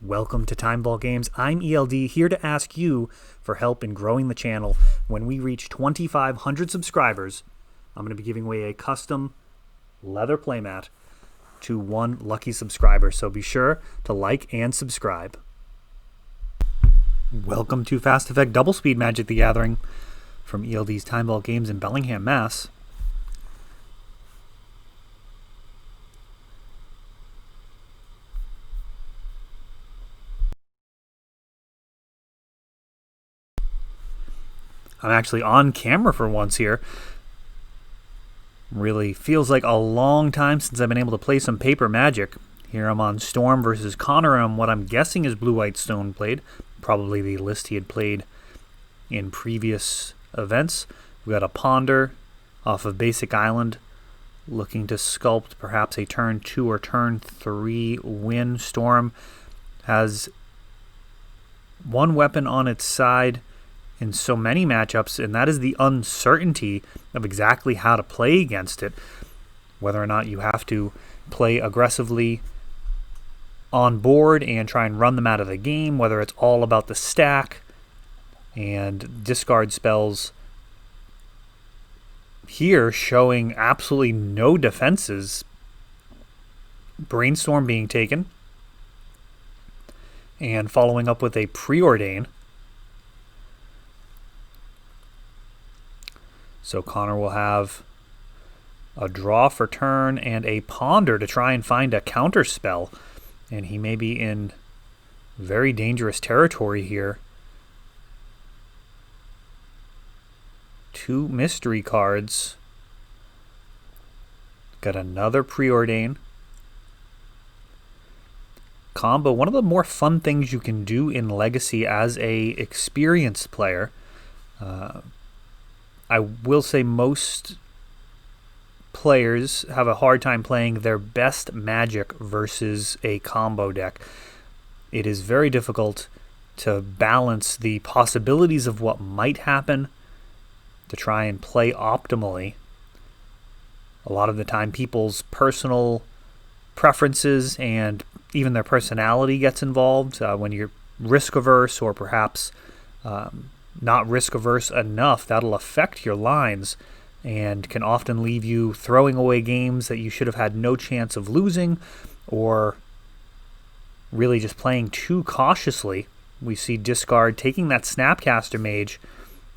Welcome to Timeball Games. I'm ELD, here to ask you for help in growing the channel. When we reach 2,500 subscribers, I'm going to be giving away a custom leather playmat to one lucky subscriber. So be sure to like and subscribe. Welcome to Fast Effect Double Speed Magic the Gathering from ELD's Timeball Games in Bellingham, Mass. I'm actually on camera for once here. Really feels like a long time since I've been able to play some paper Magic. Here I'm on Storm versus Connor on what I'm guessing is Blue-White Stone played. Probably the list he had played in previous events. We've got a Ponder off of Basic Island, looking to sculpt perhaps a turn 2 or turn 3 win. Storm has one weapon on its side in so many matchups, and that is the uncertainty of exactly how to play against it. Whether or not you have to play aggressively on board and try and run them out of the game, whether it's all about the stack and discard spells. Here, showing absolutely no defenses. Brainstorm being taken, and following up with a Preordain. So Connor will have a draw for turn and a Ponder to try and find a counter spell. And he may be in very dangerous territory here. 2 mystery cards. Got another Preordain. Combo, one of the more fun things you can do in Legacy as a experienced player. I will say most players have a hard time playing their best Magic versus a combo deck. It is very difficult to balance the possibilities of what might happen to try and play optimally. A lot of the time people's personal preferences and even their personality gets involved when you're risk averse or perhaps not risk averse enough. That'll affect your lines and can often leave you throwing away games that you should have had no chance of losing, or really just playing too cautiously. We see discard taking that Snapcaster Mage,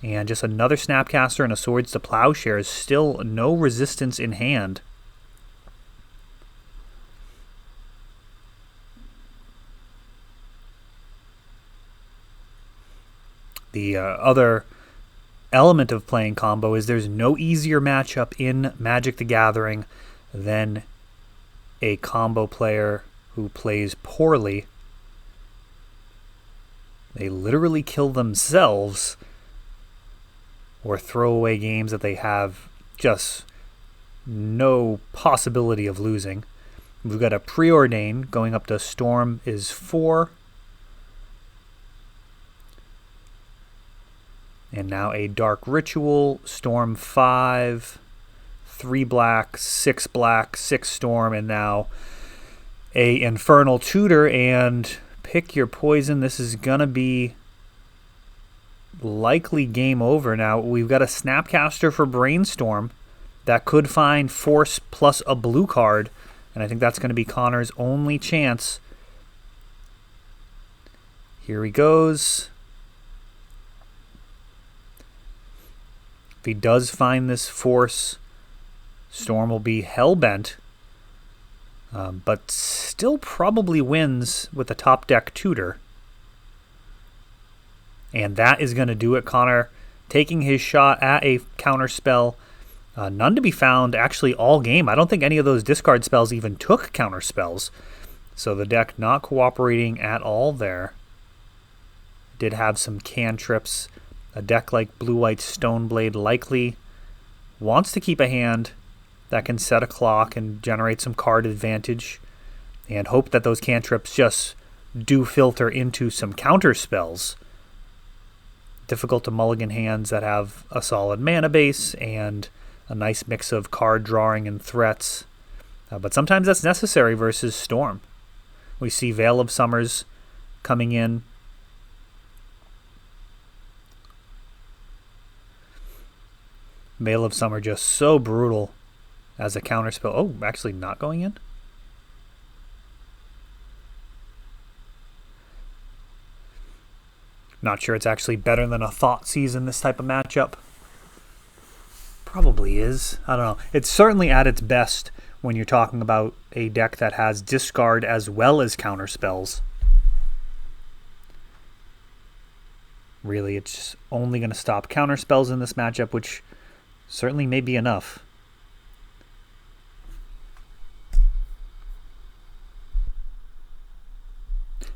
and just another Snapcaster and a Swords to Plowshares. Still no resistance in hand. The other element of playing combo is there's no easier matchup in Magic the Gathering than a combo player who plays poorly. They literally kill themselves or throw away games that they have just no possibility of losing. We've got a Preordain going up to Storm is 4. And now a Dark Ritual, Storm 5, 3 black, 6 black, 6 Storm, and now a Infernal Tutor, and pick your poison. This is going to be likely game over. Now, we've got a Snapcaster for Brainstorm that could find Force plus a blue card, and I think that's going to be Connor's only chance. Here he goes. If he does find this Force, Storm will be hellbent, but still probably wins with the top deck Tutor. And that is going to do it. Connor taking his shot at a counter spell. None to be found actually all game. I don't think any of those discard spells even took counter spells. So the deck not cooperating at all there. Did have some cantrips. A deck like Blue-White Stoneblade likely wants to keep a hand that can set a clock and generate some card advantage, and hope that those cantrips just do filter into some counter spells. Difficult to mulligan hands that have a solid mana base and a nice mix of card drawing and threats. But sometimes that's necessary versus Storm. We see Veil of Summers coming in. Veil of Summer just so brutal as a counterspell. Oh, actually not going in? Not sure it's actually better than a Thoughtseize in this type of matchup. Probably is. I don't know. It's certainly at its best when you're talking about a deck that has discard as well as counterspells. Really, it's only going to stop counterspells in this matchup, which certainly may be enough.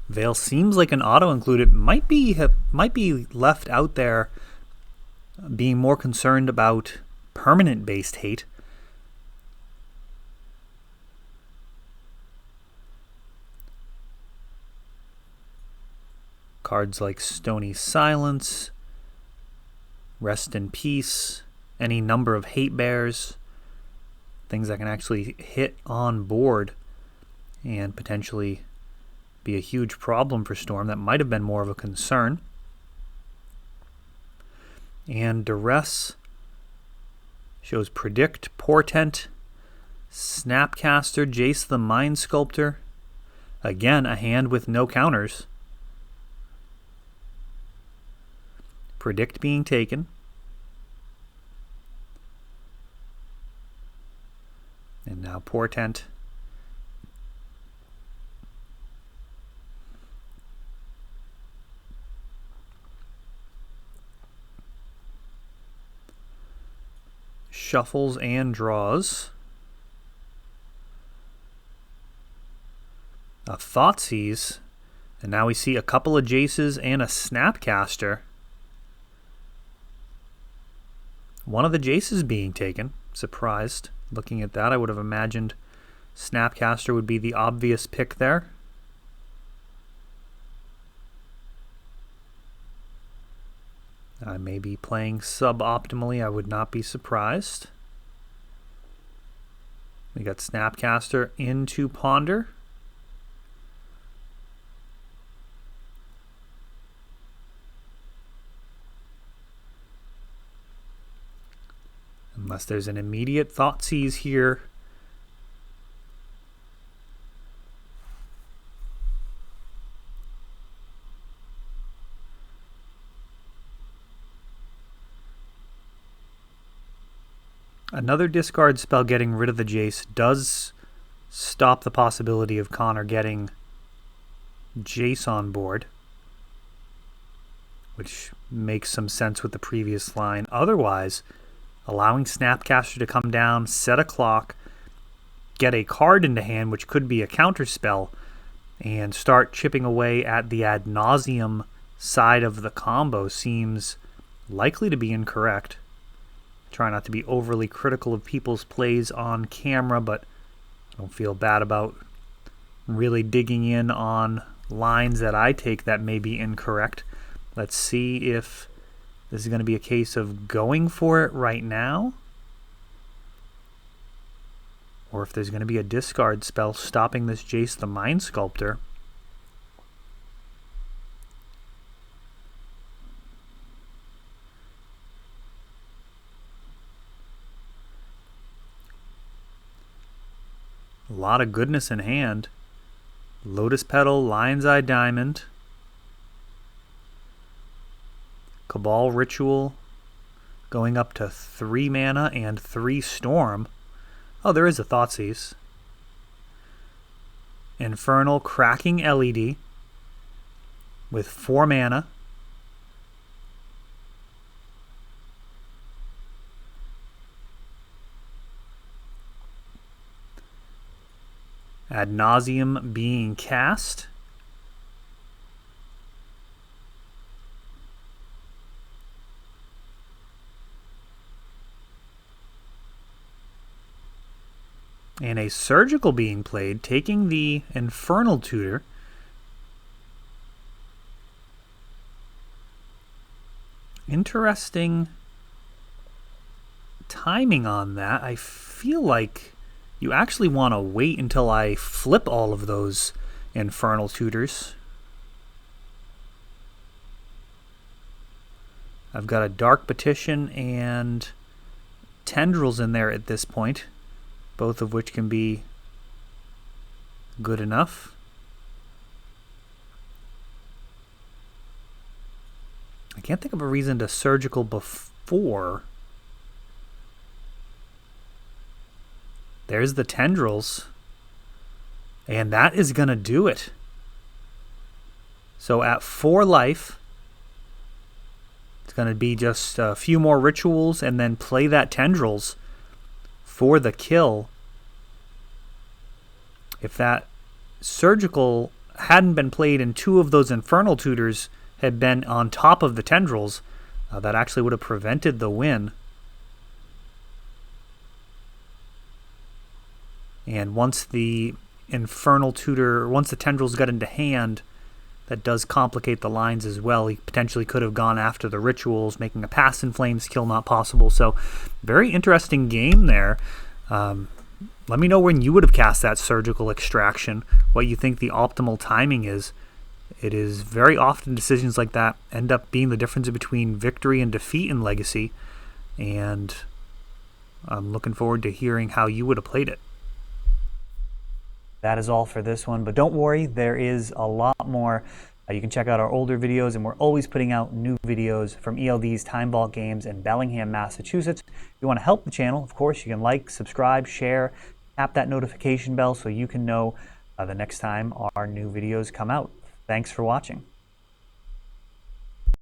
Veil seems like an auto-included. Might be left out there being more concerned about permanent-based hate. Cards like Stony Silence, Rest in Peace, any number of hate bears, things that can actually hit on board and potentially be a huge problem for Storm. That might have been more of a concern. And Duress shows Predict, Portent, Snapcaster, Jace the Mind Sculptor. Again, a hand with no counters. Predict being taken. And now Portent. Shuffles and draws. A Thoughtseize. And now we see a couple of Jaces and a Snapcaster. One of the Jaces being taken. Surprised. Looking at that, I would have imagined Snapcaster would be the obvious pick there. I may be playing suboptimally. I would not be surprised. We got Snapcaster into Ponder. Unless there's an immediate Thoughtseize here. Another discard spell getting rid of the Jace does stop the possibility of Connor getting Jace on board, which makes some sense with the previous line. Otherwise, allowing Snapcaster to come down, set a clock, get a card into hand, which could be a counter spell, and start chipping away at the ad nauseum side of the combo seems likely to be incorrect. Try not to be overly critical of people's plays on camera, but I don't feel bad about really digging in on lines that I take that may be incorrect. Let's see if this is going to be a case of going for it right now, or if there's going to be a discard spell stopping this Jace the Mind Sculptor. A lot of goodness in hand. Lotus Petal, Lion's Eye Diamond, Cabal Ritual, going up to 3 mana and 3 Storm. Oh, there is a Thoughtseize. Infernal Cracking LED with 4 mana. Ad nauseum being cast. And a surgical being played, taking the Infernal Tutor. Interesting timing on that. I feel like you actually want to wait until I flip all of those Infernal Tutors. I've got a Dark Petition and Tendrils in there at this point, both of which can be good enough. I can't think of a reason to Surgical before. There's the Tendrils, and that is going to do it. So at 4 life, it's going to be just a few more rituals and then play that Tendrils for the kill. If that Surgical hadn't been played and 2 of those Infernal Tutors had been on top of the Tendrils, that actually would have prevented the win. And once the Infernal Tutor, once the Tendrils got into hand, that does complicate the lines as well. He potentially could have gone after the rituals, making a Pass in Flames kill not possible. So, very interesting game there. Let me know when you would have cast that Surgical Extraction, what you think the optimal timing is. It is very often decisions like that end up being the difference between victory and defeat in Legacy, and I'm looking forward to hearing how you would have played it. That is all for this one, but don't worry, there is a lot more. You can check out our older videos, and we're always putting out new videos from ELD's Time Vault Games in Bellingham, Massachusetts. If you want to help the channel, of course, you can like, subscribe, share, tap that notification bell so you can know the next time our new videos come out. Thanks for watching.